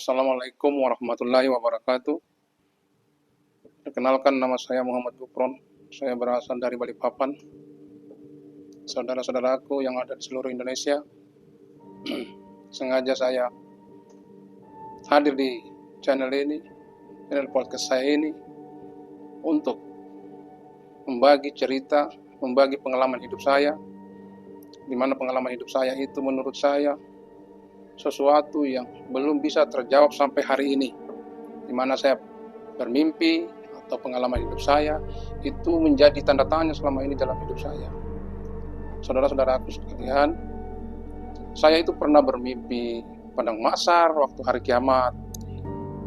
Assalamualaikum warahmatullahi wabarakatuh. Perkenalkan, nama saya Muhammad Gufron. Saya berasal dari Balikpapan. Saudara-saudaraku yang ada di seluruh Indonesia, sengaja saya hadir di channel podcast saya ini untuk membagi cerita, membagi pengalaman hidup saya, di mana pengalaman hidup saya itu menurut saya sesuatu yang belum bisa terjawab sampai hari ini, di mana saya bermimpi atau pengalaman hidup saya itu menjadi tanda tanya selama ini dalam hidup saya. Saudara-saudaraku sekalian, saya itu pernah bermimpi padang mahsyar waktu hari kiamat.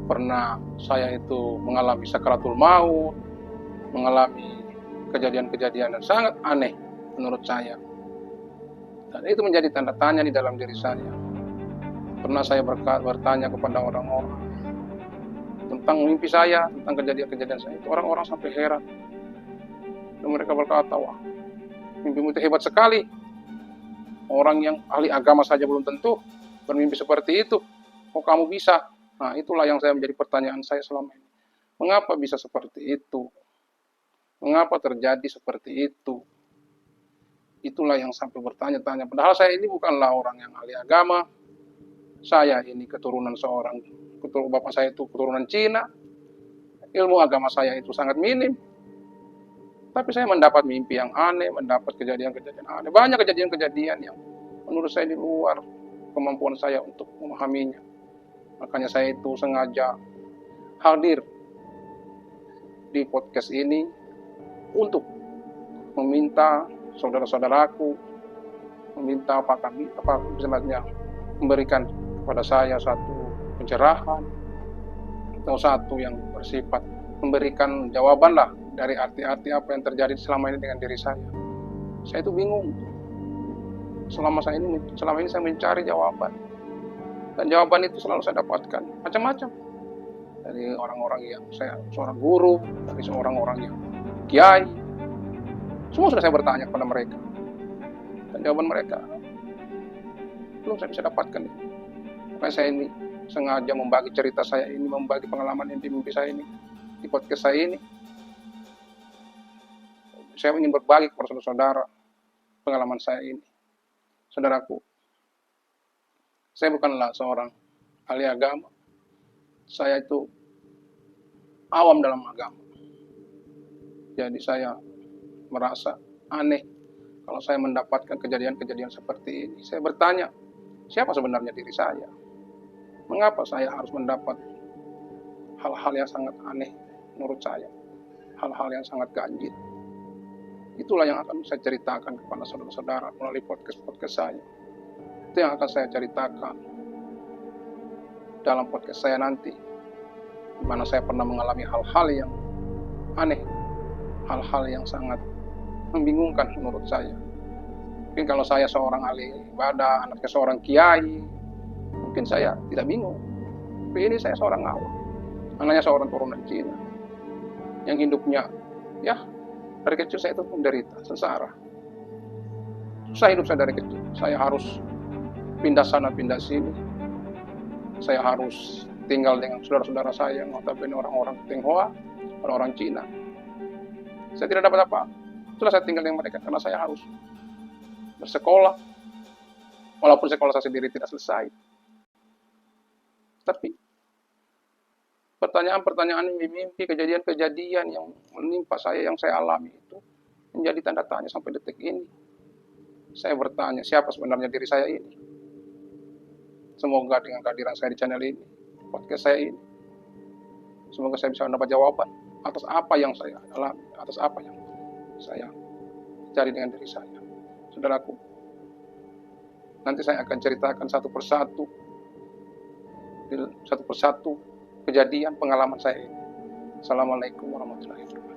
Pernah saya itu mengalami sakaratul maut, mengalami kejadian-kejadian yang sangat aneh menurut saya. Dan itu menjadi tanda tanya di dalam diri saya. Pernah saya bertanya kepada orang-orang tentang mimpi saya, tentang kejadian-kejadian saya itu. Orang-orang sampai heran. Dan mereka berkata, wah, mimpimu itu hebat sekali. Orang yang ahli agama saja belum tentu bermimpi seperti itu. Kok kamu bisa? Nah, itulah yang saya menjadi pertanyaan saya selama ini. Mengapa bisa seperti itu? Mengapa terjadi seperti itu? Itulah yang sampai bertanya-tanya. Padahal saya ini bukanlah orang yang ahli agama. Saya ini keturunan bapak saya itu keturunan Cina. Ilmu agama saya itu sangat minim. Tapi saya mendapat mimpi yang aneh, mendapat kejadian-kejadian aneh. Banyak kejadian-kejadian yang menurut saya di luar kemampuan saya untuk memahaminya. Makanya saya itu sengaja hadir di podcast ini untuk meminta saudara-saudaraku, meminta apakah misalnya memberikan kepada saya satu pencerahan atau satu yang bersifat memberikan jawaban lah dari arti-arti apa yang terjadi selama ini dengan diri saya. Saya itu bingung. Selama ini saya mencari jawaban. Dan jawaban itu selalu saya dapatkan macam-macam. Dari orang-orang yang seorang guru, dari seorang-orang yang kiai. Semua sudah saya bertanya kepada mereka. Dan jawaban mereka belum saya bisa dapatkan. Makanya saya ini sengaja membagi cerita saya ini, membagi pengalaman yang di mimpi saya ini, di podcast saya ini. Saya ingin berbagi kepada saudara-saudara pengalaman saya ini. Saudaraku, saya bukanlah seorang ahli agama. Saya itu awam dalam agama. Jadi saya merasa aneh kalau saya mendapatkan kejadian-kejadian seperti ini. Saya bertanya, siapa sebenarnya diri saya? Mengapa saya harus mendapat hal-hal yang sangat aneh menurut saya? Hal-hal yang sangat ganjil. Itulah yang akan saya ceritakan kepada saudara-saudara melalui podcast saya. Itu yang akan saya ceritakan dalam podcast saya nanti, di mana saya pernah mengalami hal-hal yang aneh, hal-hal yang sangat membingungkan menurut saya. Mungkin kalau saya seorang ahli ibadah, anaknya seorang kiai, mungkin saya tidak bingung. Tapi ini saya seorang awam, anaknya seorang turunan Cina, yang hidupnya dari kecil saya itu menderita, sengsara. Susah hidup saya dari kecil. Saya harus pindah sana, pindah sini. Saya harus tinggal dengan saudara-saudara saya yang notabene orang-orang Tionghoa, orang-orang Cina. Saya tidak dapat apa. Itulah saya tinggal dengan mereka karena saya harus bersekolah. Walaupun sekolah saya sendiri tidak selesai. Tapi pertanyaan-pertanyaan mimpi, kejadian-kejadian yang menimpa saya, yang saya alami itu menjadi tanda tanya sampai detik ini. Saya bertanya, siapa sebenarnya diri saya ini? Semoga dengan kehadiran saya di channel ini, podcast saya ini, semoga saya bisa mendapat jawaban atas apa yang saya alami, atas apa yang saya cari dengan diri saya. Saudaraku, nanti saya akan ceritakan satu persatu kejadian pengalaman saya ini. Assalamualaikum warahmatullahi wabarakatuh.